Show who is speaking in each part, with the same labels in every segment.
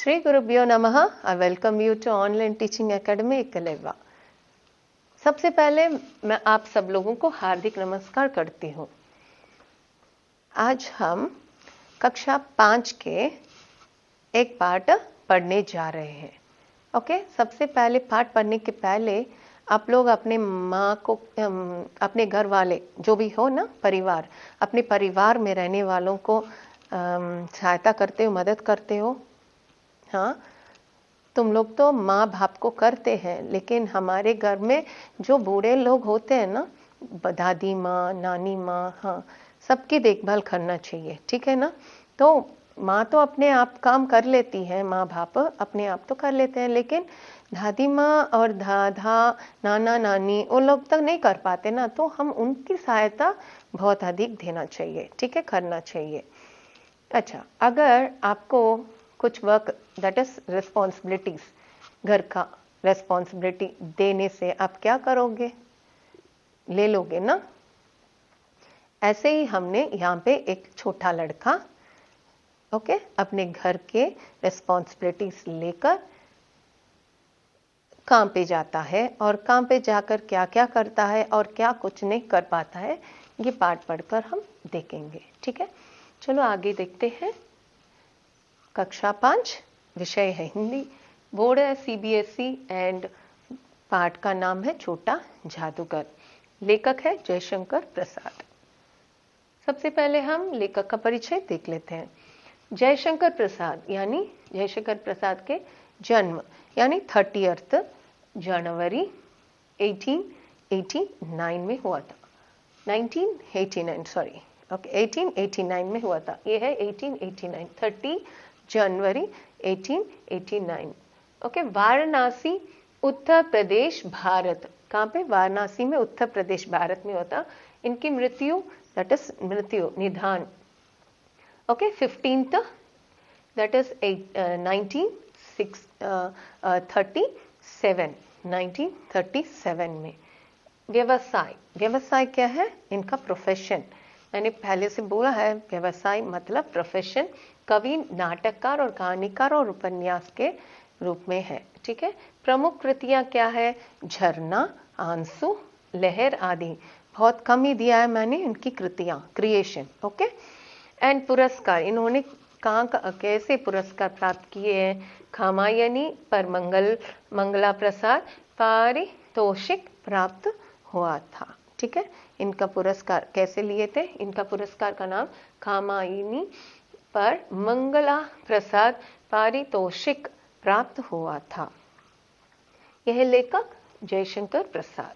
Speaker 1: Shri Gurubhyo Namaha. I welcome you to Online Teaching Academy Eklavya. सबसे पहले मैं आप सब लोगों को हार्दिक नमस्कार करती हूँ। आज हम कक्षा 5 के एक पाठ पढ़ने जा रहे हैं। ओके, सबसे पहले पाठ पढ़ने के पहले आप लोग अपने माँ को, अपने घर वाले जो भी हो ना, परिवार, अपने परिवार में रहने वालों को सहायता करते हो, मदद करते हो। हाँ, तुम लोग तो माँ बाप को करते हैं, लेकिन हमारे घर में जो बूढ़े लोग होते हैं ना, दादी माँ, नानी माँ, हाँ, सबकी देखभाल करना चाहिए, ठीक है ना। तो माँ तो अपने आप काम कर लेती है, माँ बाप अपने आप तो कर लेते हैं, लेकिन दादी माँ और दादा, नाना नानी वो लोग तक नहीं कर पाते ना, तो हम उनकी सहायता बहुत अधिक देना चाहिए, ठीक है, करना चाहिए। अच्छा, अगर आपको कुछ वर्क दैट इज रिस्पॉन्सिबिलिटीज, घर का रिस्पॉन्सिबिलिटी देने से आप क्या करोगे? ले लोगे ना। ऐसे ही हमने यहाँ पे एक छोटा लड़का ओके अपने घर के रिस्पॉन्सिबिलिटीज लेकर काम पे जाता है, और काम पे जाकर क्या क्या करता है और क्या कुछ नहीं कर पाता है, ये पाठ पढ़कर हम देखेंगे, ठीक है। चलो आगे देखते हैं। कक्षा 5, विषय है हिंदी, बोर्ड है CBSE एंड पाठ का नाम है छोटा जादूगर। लेखक है जयशंकर प्रसाद। सबसे पहले हम लेखक का परिचय देख लेते हैं। जयशंकर प्रसाद यानी जयशंकर प्रसाद के जन्म यानी 30 जनवरी 1889 में हुआ था। 1989 सॉरी, ओके 1889 में हुआ था। ये है 1889, 30 जनवरी 1889। ओके, वाराणसी उत्तर प्रदेश भारत। कहाँ पे? वाराणसी में, उत्तर प्रदेश भारत में होता। इनकी मृत्यु दैट इज मृत्यु निधान ओके 15th दैट इज 1937 में। व्यवसाय, व्यवसाय क्या है? इनका प्रोफेशन, मैंने पहले से बोला है, व्यवसाय मतलब प्रोफेशन कवि, नाटककार और कहानीकार और उपन्यास के रूप में है, ठीक है। प्रमुख कृतियां क्या है? झरना, आंसू, लहर आदि। बहुत कम ही दिया है मैंने इनकी कृतियां, क्रिएशन, ओके। एंड पुरस्कार, इन्होंने कहाँ कैसे पुरस्कार प्राप्त किए हैं? खामायनी पर मंगला प्रसाद पारितोषिक प्राप्त हुआ था, ठीक है। इनका पुरस्कार कैसे लिए थे? इनका पुरस्कार का नाम खामायनी पर मंगला प्रसाद पारितोषिक प्राप्त हुआ था। यह लेखक जयशंकर प्रसाद।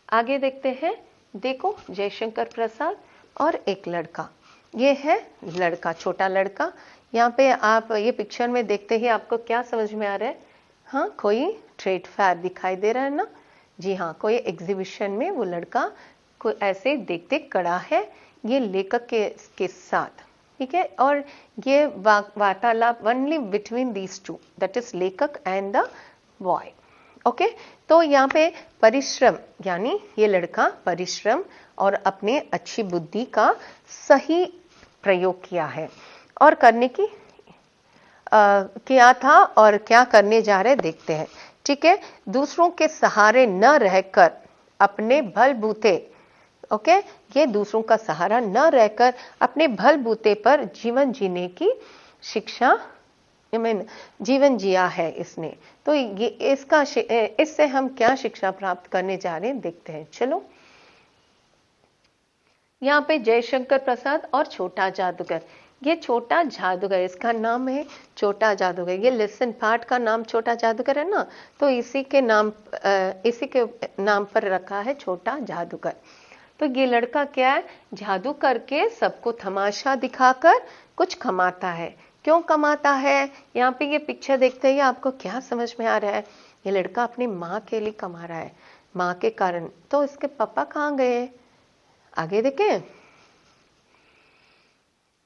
Speaker 1: आगे देखते हैं। देखो, जयशंकर प्रसाद और एक लड़का, ये है लड़का, छोटा लड़का। यहाँ पे आप ये पिक्चर में देखते ही आपको क्या समझ में आ रहा है? हाँ, कोई ट्रेड फेयर दिखाई दे रहा है ना। जी हाँ, कोई एग्जीबिशन में वो लड़का को ऐसे देखते खड़ा है, ये लेखक के साथ, ठीक है। और ये वार्तालाप only between these two, that is लेखक एंड द बॉय, ओके। तो यहाँ पे परिश्रम यानी ये लड़का परिश्रम और अपने अच्छी बुद्धि का सही प्रयोग किया है, और करने की किया था और क्या करने जा रहे देखते हैं, ठीक है। दूसरों के सहारे न रहकर अपने बलबूते, ओके, ये दूसरों का सहारा न रहकर अपने बलबूते पर जीवन जीने की शिक्षा, जीवन जिया है इसने। तो ये इससे हम क्या शिक्षा प्राप्त करने जा रहे हैं देखते हैं। चलो, यहाँ पे जयशंकर प्रसाद और छोटा जादूगर। ये छोटा जादूगर, इसका नाम है छोटा जादूगर। ये लेसन पार्ट का नाम छोटा जादूगर है ना, तो इसी के नाम पर रखा है छोटा जादूगर। तो ये लड़का क्या है? जादू करके सबको तमाशा दिखाकर कुछ कमाता है। क्यों कमाता है? यहाँ पे ये पिक्चर देखते ही आपको क्या समझ में आ रहा है? ये लड़का अपनी माँ के लिए कमा रहा है, माँ के कारण। तो इसके पापा कहाँ गए? आगे देखें।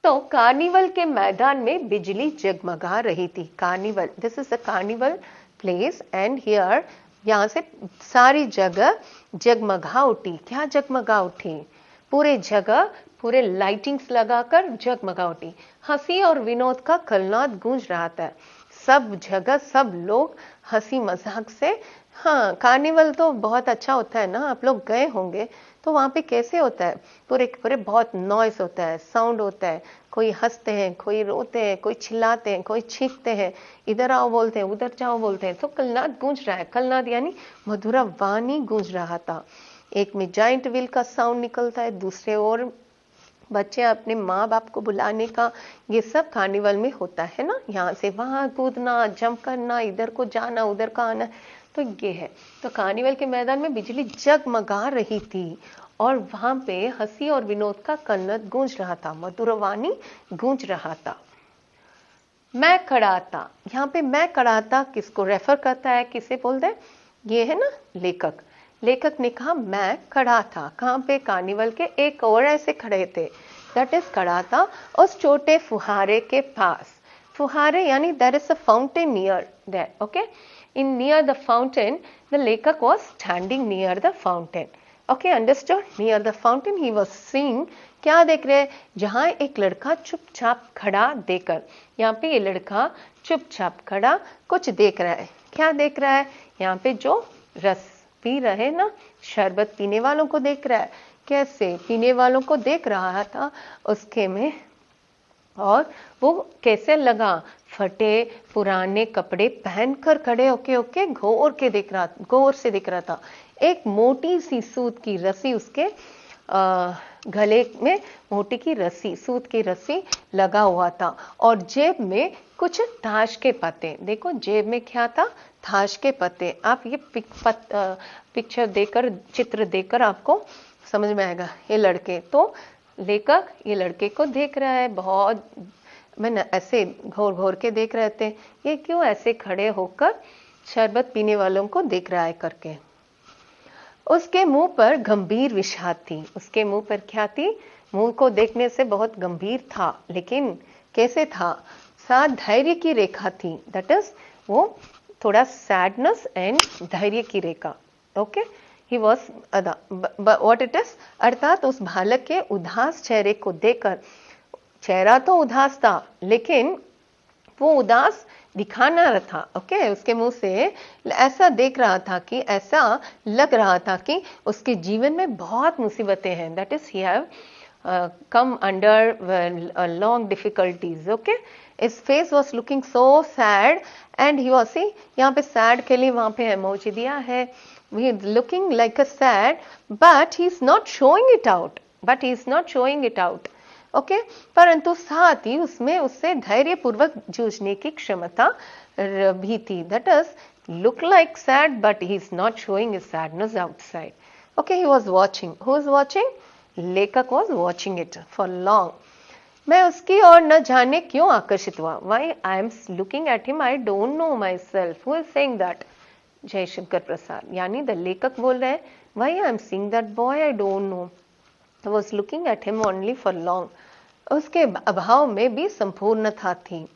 Speaker 1: तो कार्निवल के मैदान में बिजली जगमगा रही थी। Carnival, this is the carnival place and here, यहाँ से सारी जगह जगमगा उठी। क्या जगमगा उठी? पूरे जगह पूरे लाइटिंग्स लगाकर जगमगा उठी। हंसी और विनोद का कलनाद गूंज रहा था। सब जगह सब लोग हंसी मजाक से, हाँ कार्निवल तो बहुत अच्छा होता है ना, आप लोग गए होंगे तो वहां पे कैसे होता है, पूरे पूरे बहुत नॉइस होता है, साउंड होता है, कोई हंसते हैं, कोई रोते हैं, कोई चिल्लाते हैं, कोई चीखते हैं, इधर आओ बोलते हैं, उधर जाओ बोलते हैं, तो कलनाद गूंज रहा है। कलनाद यानी मधुरा वाणी गूंज रहा था। एक में जाइंट व्हील का साउंड निकलता है, दूसरे ओर बच्चे अपने माँ बाप को बुलाने का, ये सब कार्निवल में होता है ना, यहाँ से वहां कूदना, जंप करना, इधर को जाना उधर का आना, तो ये है। तो कार्निवल के मैदान में बिजली जगमगा रही थी और वहां पे हंसी और विनोद का कलनाद गूंज रहा था, मधुरवाणी गूंज रहा था। मैं खड़ा था, यहाँ पे मैं खड़ा था किसको रेफर करता है, किसे बोलते हैं, ये है ना लेखक। लेखक ने कहा मैं खड़ा था, कहाँ पे, कार्निवल के एक और ऐसे खड़े थे, दैट इज खड़ा था उस छोटे फुहारे के पास। फुहारे यानी there is a fountain near that, okay, in near the fountain the लेखक was standing near the fountain, okay understood, near the fountain he was seeing, क्या देख रहे हैं, जहां एक लड़का चुपचाप खड़ा देकर, यहाँ पे ये लड़का चुपचाप खड़ा कुछ देख रहा है, क्या देख रहा है, यहाँ पे जो रस पी रहे ना, शरबत पीने वालों को देख रहा है, कैसे पीने वालों को देख रहा था उसके में, और वो कैसे लगा, फटे पुराने कपड़े पहनकर खड़े होके ओके गौर के देख रहा, गौर से दिख रहा था। एक मोटी सी सूत की रस्सी उसके गले में, मोटी की रस्सी, सूत की रस्सी लगा हुआ था, और जेब में कुछ ताश के पत्ते, देखो जेब में क्या था, ताश के पत्ते। आप ये पिक्चर देखकर, चित्र देखकर आपको समझ में आएगा। ये लड़के, तो लेखक ये लड़के को देख रहा है, बहुत मैंने ऐसे घोर घोर के देख रहे थे, ये क्यों ऐसे खड़े होकर शरबत पीने वालों को देख रहा है करके। उसके मुंह पर गंभीर विषाद थी, उसके मुंह पर क्या थी, मुंह को देखने से बहुत गंभीर था, लेकिन कैसे था, साथ धैर्य की रेखा थी, दैट इज वो थोड़ा सैडनेस एंड धैर्य की रेखा, okay, he was what it is, अर्थात उस बालक के उदास चेहरे को देखकर, चेहरा तो उदास था लेकिन वो उदास दिखाना रहा था, ओके, उसके मुंह से ऐसा देख रहा था कि, ऐसा लग रहा था कि उसके जीवन में बहुत मुसीबतें हैं, that is he have come under long difficulties, okay, his face was looking so sad and he was, see यहाँ पे sad के लिए वहाँ पे emoji दिया है, he is looking like a sad but he is not showing it out, but he is not showing it out, okay, परंतु साथ ही उसमें उससे धैर्यपूर्वक जूझने की क्षमता भी थी, that is look like sad but he is not showing his sadness outside, okay, he was watching, who is watching, लेखक was watching it for long. मैं उसकी ओर न जाने क्यों आकर्षित हुआ, why I am looking at him I don't know myself, who is saying that, Jaishankar Prasad, यानी द लेखक बोल रहे हैं, why I am seeing that boy I don't know, I was looking at him only for long, उसके अभाव में भी संपूर्णता थी,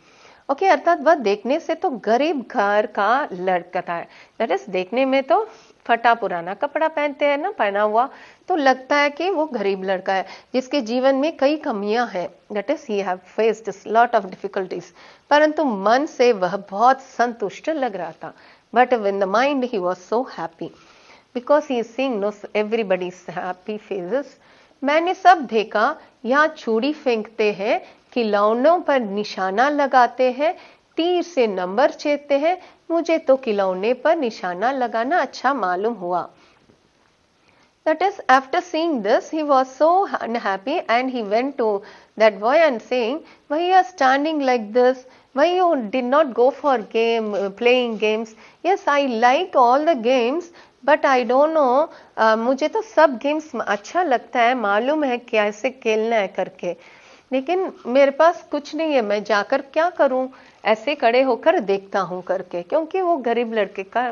Speaker 1: ओके, अर्थात वह देखने से तो गरीब घर का लड़का था, दैट इज देखने में तो फटा पुराना कपड़ा पहनते हैं ना, पहना हुआ, तो लगता है कि वो गरीब लड़का है जिसके जीवन में कई कमियां हैं, that is he have faced lot of difficulties, परंतु मन से वह बहुत संतुष्ट लग रहा था, but in the mind he was so happy because he is seeing no everybody's happy faces. मैंने सब देखा, यहाँ छुरी फेंकते हैं, खिलौनों पर निशाना लगाते हैं, तीर से नंबर छेदते हैं, मुझे तो खिलौने पर निशाना लगाना अच्छा मालूम हुआ। That is, after seeing this, he was so unhappy and he went to that boy and saying, why you are standing like this? Why you did not go for playing games? Yes, I like all the games, but I don't know, मुझे तो सब games अच्छा लगता है, मालूम है कैसे खेलना है करके, लेकिन मेरे पास कुछ नहीं है, मैं जाकर क्या करूं, ऐसे खड़े होकर देखता हूं करके, क्योंकि वो गरीब लड़का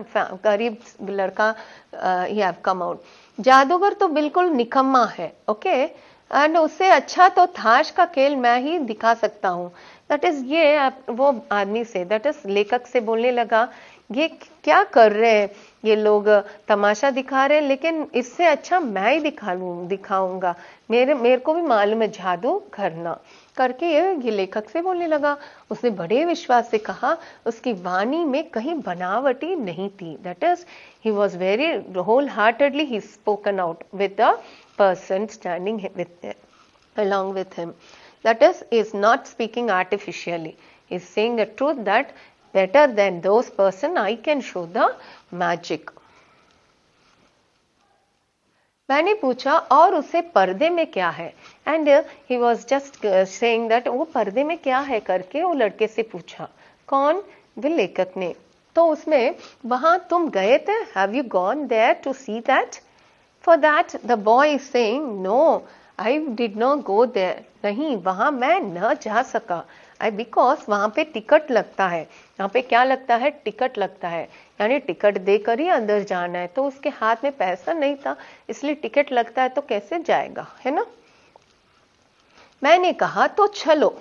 Speaker 1: ही हैव कम आउट। जादूगर तो बिल्कुल निकम्मा है, ओके, एंड उससे अच्छा तो ताश का खेल मैं ही दिखा सकता हूँ, दैट इज ये वो आदमी से, दैट इज लेखक से बोलने लगा, ये क्या कर रहे हैं ये लोग, तमाशा दिखा रहे हैं, लेकिन इससे अच्छा मैं ही दिखाऊंगा, मेरे को भी मालूम है जादू करना, करके ये लेखक से बोलने लगा। उसने बड़े विश्वास से कहा, उसकी वाणी में कहीं बनावटी नहीं थी। That is he was very whole heartedly he spoken out with the person standing with along with him. That is not speaking artificially. He is saying the truth that better than those person I can show the magic. मैंने पूछा और उसे पर्दे में क्या है, and he was just saying that वो पर्दे में क्या है करके वो लड़के से पूछा। कौन? वो लेखक ने। तो उसमें वहां तुम गए थे, have you gone there to see that? For that the boy is saying no I did not go there, नहीं वहां मैं न जा सका। बिकॉज वहां पे टिकट लगता है। यहाँ पे क्या लगता है? टिकट लगता है, यानी टिकट देकर ही अंदर जाना है। तो उसके हाथ में पैसा नहीं था, इसलिए टिकट लगता है, तो कैसे जाएगा, है ना। मैंने कहा तो चलो,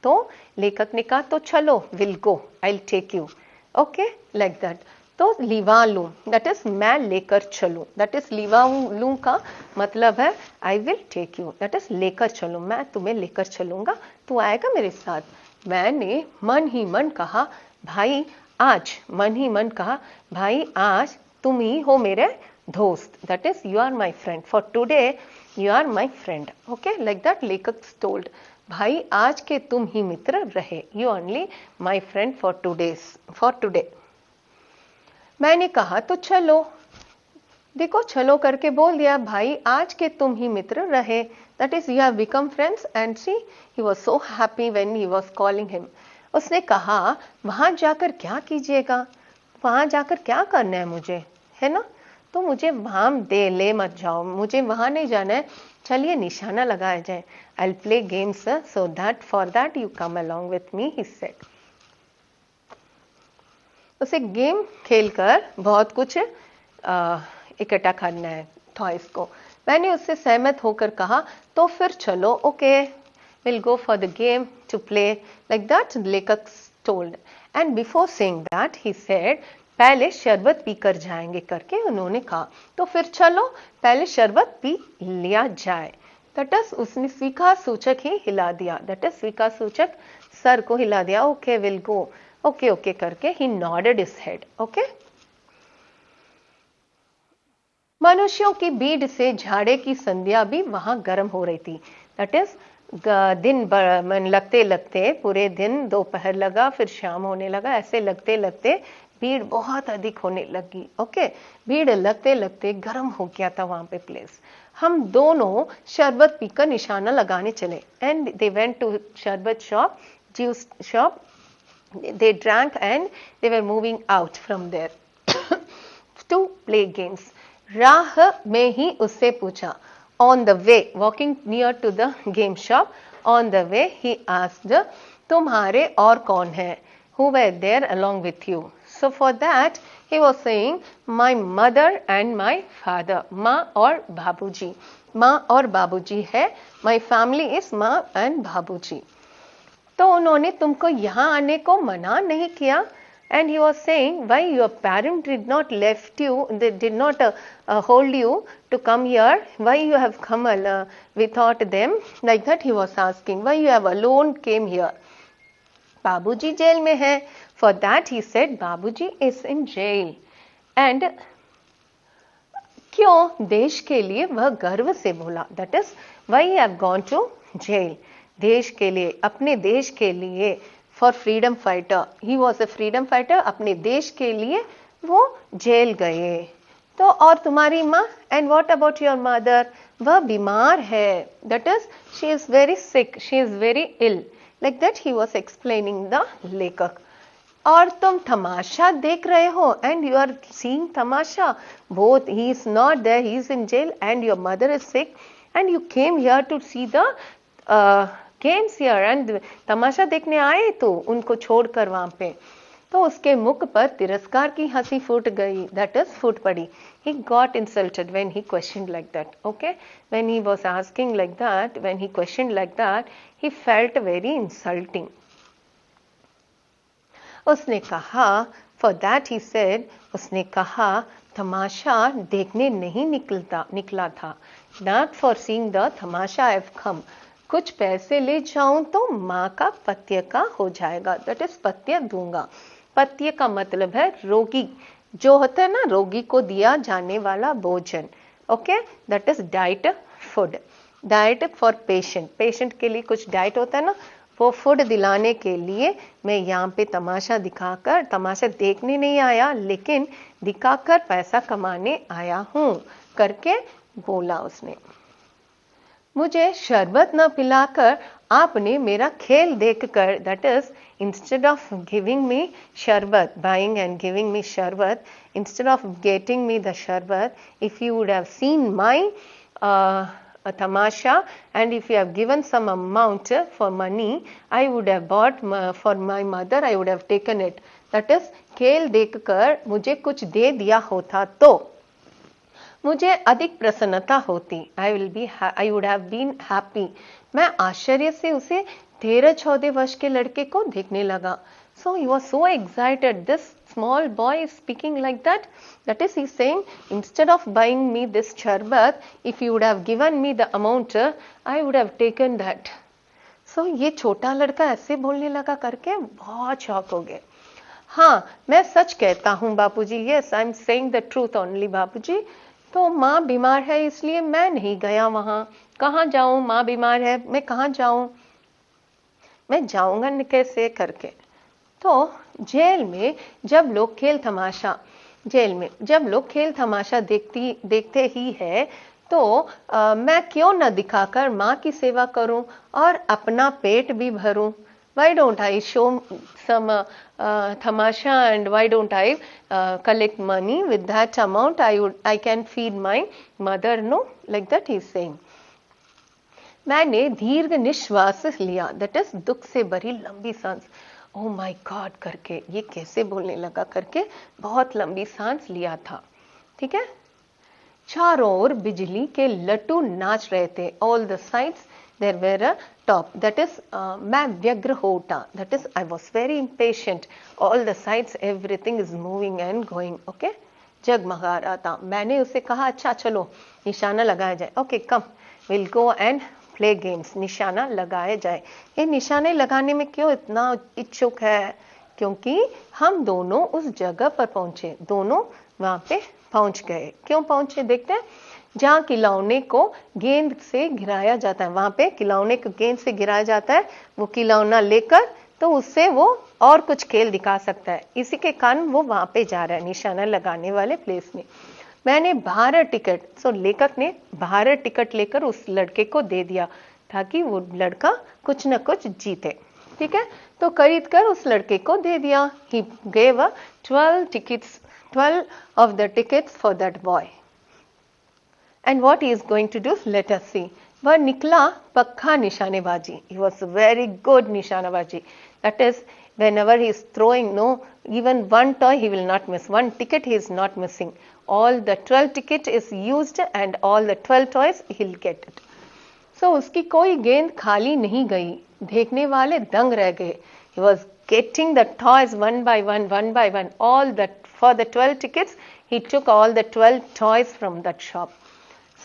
Speaker 1: तो लेखक ने कहा तो चलो, will go, I will take you, okay, like that. तो लीवा लू, दैट इज मैं लेकर चलूं, दैट इज लीवा लू का मतलब है I will take you, that is लेकर चलूं, मैं तुम्हें लेकर चलूंगा, तू आएगा मेरे साथ। मैंने मन ही मन कहा भाई आज, मन ही मन कहा भाई आज तुम ही हो मेरे दोस्त, that is you are my friend, for today you are my friend, okay, like that लेखक टोल्ड, भाई आज के तुम ही मित्र रहे, you only my friend for today. मैंने कहा तो चलो, देखो चलो करके बोल दिया, भाई आज के तुम ही मित्र रहे, that is you have become friends, and see he was so happy when he was calling him. उसने कहा वहां जाकर क्या कीजिएगा, वहां जाकर क्या करना है मुझे, है ना, तो मुझे वहां ले मत जाओ, मुझे वहां नहीं जाना है, चलिए निशाना लगाया जाए, I will play games so that for that you come along with me, he said. उसे गेम खेलकर बहुत कुछ इकट्ठा करना है टॉयज को। मैंने उससे सहमत होकर कहा तो फिर चलो, okay, will go for the game to play, like that लेखक told. And before saying that he said पहले शरबत पीकर जाएंगे करके उन्होंने कहा, तो फिर चलो पहले शरबत पी लिया जाए। दैट इज उसने स्वीकार सूचक ही हिला दिया, दैट इज स्वीकार सूचक सर को हिला दिया, okay will go, okay okay करके ही नॉडेड हिज हेड, ओके। मनुष्यों की भीड़ से झाड़े की संध्या भी वहां गर्म हो रही थी, दैट इज दिन लगते लगते पूरे दिन, दोपहर लगा फिर शाम होने लगा, ऐसे लगते लगते भीड़ बहुत अधिक होने लगी, ओके, भीड़ लगते लगते गर्म हो गया था वहां पे प्लेस। हम दोनों शरबत पीकर निशाना लगाने चले, एंड दे वेंट टू शरबत shop, juice shop, they drank and they were moving out from there to play games. राह में ही उससे पूछा, on the way, walking near to the game shop, on the way he asked, तुम्हारे और कौन है, who were there along with you? So for that he was saying my mother and my father, माँ और बाबूजी, माँ और बाबूजी है, my family is माँ and बाबूजी। तो उन्होंने तुमको यहाँ आने को मना नहीं किया, and he was saying why your parent did not left you, they did not hold you to come here, why you have come without them, like that he was asking, why you have alone came here? बाबूजी jail में है, for that he said बाबूजी is in jail, and क्यों? देश के लिए वह गर्व से बोला, that is why you have gone to jail, देश के लिए, अपने देश के लिए, for freedom fighter, he was a freedom fighter, अपने देश के लिए वो जेल गए। तो और तुम्हारी माँ, and what about your mother, वह बीमार है, that is she is very sick, she is very ill, like that he was explaining the लेखक। और तुम तमाशा देख रहे हो, and you are seeing tamasha, both he is not there, he is in jail and your mother is sick, and you came here to see the games here, and तमाशा देखने आए तो उनको छोड़कर वहां पे। तो उसके मुख पर तिरस्कार की हंसी फूट गई, दैट इज फूट पड़ी। He got insulted when he questioned like that, okay, when he was asking like that, when he questioned like that, he felt very insulting. उसने कहा, for that he said, उसने कहा तमाशा देखने नहीं निकला था, not for seeing the Tamasha I have come, कुछ पैसे ले जाऊं तो माँ का पत्य का हो जाएगा, दैट इज पत्य दूंगा। पत्य का मतलब है रोगी, जो होता है ना रोगी को दिया जाने वाला भोजन। Okay, that is diet food. Diet for patient, patient के लिए कुछ डाइट होता है ना, वो फूड दिलाने के लिए मैं यहाँ पे तमाशा दिखाकर, तमाशा देखने नहीं आया लेकिन दिखाकर पैसा कमाने आया हूँ करके बोला उसने। मुझे शरबत न पिलाकर आपने मेरा खेल देखकर, that is instead of giving me sharbat, buying and giving me sharbat, instead of getting me the sharbat, if you would have seen my tamasha and if you have given some amount for money, I would have bought for my mother, I would have taken it. That is, खेल देखकर मुझे कुछ दे दिया होता तो मुझे अधिक प्रसन्नता होती। I would have been happy. मैं आश्चर्य से उसे 13-14 वर्ष के लड़के को देखने लगा। So he was so excited. This small boy is speaking like that. That is, he's saying, instead of buying me this sharbat, if you would have given me the amount, I would have taken that. So ये छोटा लड़का ऐसे बोलने लगा करके बहुत shock हो गए। हाँ, मैं सच कहता हूँ बापूजी, yes, I'm saying the truth only बापूजी। तो माँ बीमार है इसलिए मैं नहीं गया वहाँ। कहाँ जाऊँ, माँ बीमार है, मैं कहाँ जाऊँ, मैं जाऊँगा कैसे करके। तो जेल में जब लोग खेल तमाशा, जेल में जब लोग खेल तमाशा देखते ही है तो मैं क्यों न दिखाकर माँ की सेवा करूं और अपना पेट भी भरूं। Why don't I show some tamasha and why don't I collect money? With that amount I can feed my mother, no? Like that he's saying. मैंने दीर्घ निश्वास लिया, that is दुख से भरी लंबी सांस। ओह माय गॉड करके ये कैसे बोलने लगा करके बहुत लंबी सांस लिया था। ठीक है, चारों ओर बिजली के लट्टू नाच रहे थे। All the sides there were a top, that is मैं व्यग्र हो उठा, that is I was very impatient. All the sides everything is moving and going. Okay, जगमगा रहा था। मैंने उसे कहा अच्छा चलो निशाना लगाया जाए। Okay come, will go and play games, निशाना लगाए जाए। ये निशाने लगाने में क्यों इतना इच्छुक है? क्योंकि हम दोनों उस जगह पर पहुंचे, दोनों वहां पे पहुंच गए। क्यों पहुंचे देखते हैं। जहाँ खिलौने को गेंद से गिराया जाता है, वहां पे खिलौने को गेंद से गिराया जाता है, वो खिलौना लेकर तो उससे वो और कुछ खेल दिखा सकता है। इसी के कारण वो वहां पे जा रहा है, निशाना लगाने वाले प्लेस में। मैंने बाहर टिकट, सो लेखक ने बाहर टिकट लेकर उस लड़के को दे दिया ताकि वो लड़का कुछ न कुछ जीते। ठीक है, तो खरीद कर उस लड़के को दे दिया। He gave 12 of the tickets for that boy. And what he is going to do, let us see. वह निकला पक्का निशानेबाजी। He was very good निशानेबाजी. That is, whenever he is throwing, no, even one toy he will not miss. One ticket he is not missing. All the 12 ticket is used and all the 12 toys he'll get it. So उसकी कोई गेंद खाली नहीं गई। देखने वाले दंग रह गए। He was getting the toys one by one, one by one. All that for the 12 tickets, he took all the 12 toys from that shop.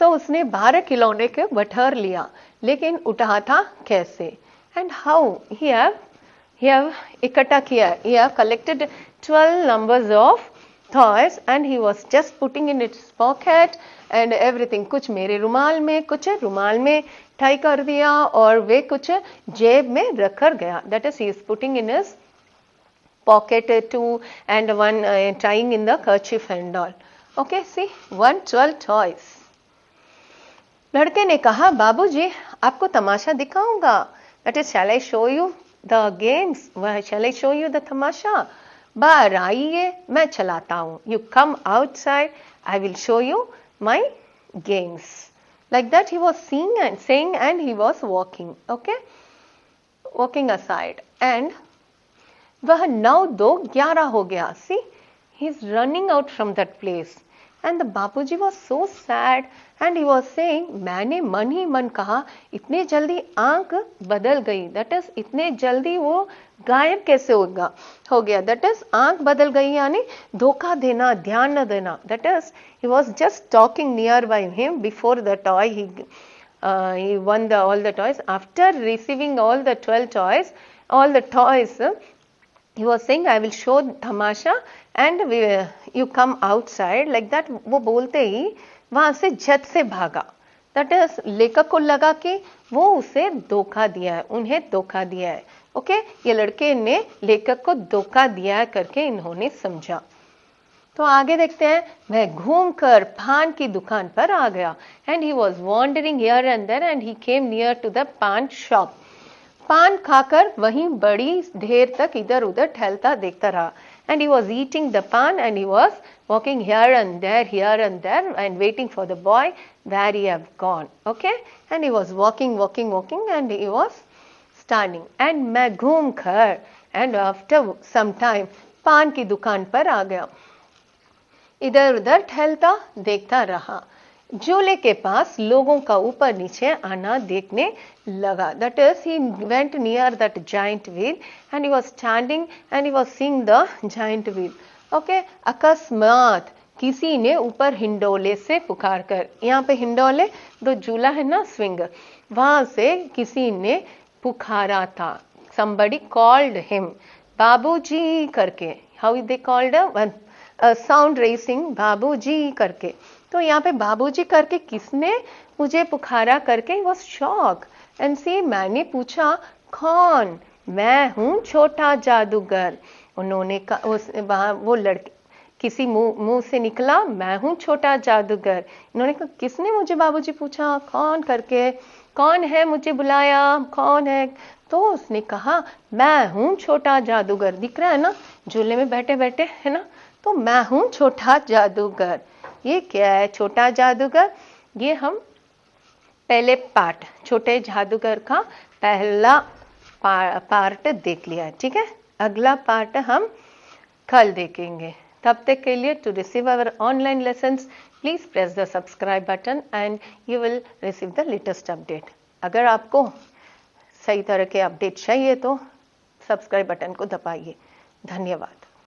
Speaker 1: So उसने 12 खिलौने के बटोर लिया, लेकिन उठाता कैसे? And how he have इकट्ठा किया? He have collected 12 numbers of toys and he was just putting in its pocket and everything. कुछ मेरे रुमाल में, कुछ रुमाल में टाई कर दिया और वे कुछ जेब में रख कर गया। That is, he is putting in his pocket too and one tying in the kerchief and all. Okay, see, 12 toys. लड़के ने कहा बाबूजी आपको तमाशा दिखाऊंगा। That is, shall I show you the games? Shall I show you the तमाशा? बाहर आइए, मैं चलाता हूँ। You come outside, I will show you my games. Like that he was saying and he was walking. Okay, walking aside and वह 9-2-11 हो गया। See, he is running out from that place. And the Bapuji was so sad and he was saying, मैंने मन ही मन कहा इतने जल्दी आंख बदल गई। That is, इतने जल्दी वो गायब कैसे हो गया। That is, आंख बदल गई यानी धोखा देना, ध्यान न देना। That is, he was just talking nearby him before the toy he won all the toys. After receiving all the 12 toys, he was saying, I will show tamasha and you come outside, like that. वो बोलते ही वहां से झट से भागा. That is, लेखक को लगा कि वो उसे धोखा दिया है, उन्हें धोखा दिया है. ओके, ये लड़के ने लेखक को धोखा दिया है करके इन्होंने समझा. तो आगे देखते हैं. वह घूमकर पान की दुकान पर आ गया. And he was wondering here and there and he came near to the paan shop. पान खाकर वहीं बड़ी देर तक इधर उधर टहलता देखता रहा. And he was eating the pan and he was walking here and there and waiting for the boy where he have gone. Okay, and he was walking and he was standing. And मैं घूम कर, and after some time पान की दुकान पर आ गया. इधर उधर टहलता देखता रहा. झूले के पास लोगों का ऊपर नीचे आना देखने लगा. That is, he went near that giant wheel and he was standing and he was seeing the giant wheel. Okay, अकस्मात किसी ने ऊपर हिंडोले से पुकार कर, यहाँ पे हिंडोले जो झूला है ना, स्विंग, वहां से किसी ने पुकारा था. Somebody called him, बाबूजी करके. How they called a sound raising, बाबूजी करके. तो यहाँ पे बाबूजी करके किसने मुझे पुकारा करके वॉज शॉक. एंड सी, मैंने पूछा कौन. मैं हूँ छोटा जादूगर. उन्होंने वो लड़के किसी मुंह से निकला, मैं हूँ छोटा जादूगर. इन्होंने कहा किसने मुझे बाबूजी पूछा कौन करके, कौन है मुझे बुलाया, कौन है. तो उसने कहा मैं हूँ छोटा जादूगर. दिख रहा है ना, झूले में बैठे बैठे है ना. तो मैं हूँ छोटा जादूगर. ये क्या है छोटा जादूगर? ये हम पहले पार्ट, छोटे जादूगर का पहला पार्ट देख लिया. ठीक है, अगला पार्ट हम कल देखेंगे. तब तक के लिए, to receive our online lessons please press the subscribe button and you will receive the latest update. अगर आपको सही तरह के अपडेट चाहिए तो सब्सक्राइब बटन को दबाइए. धन्यवाद.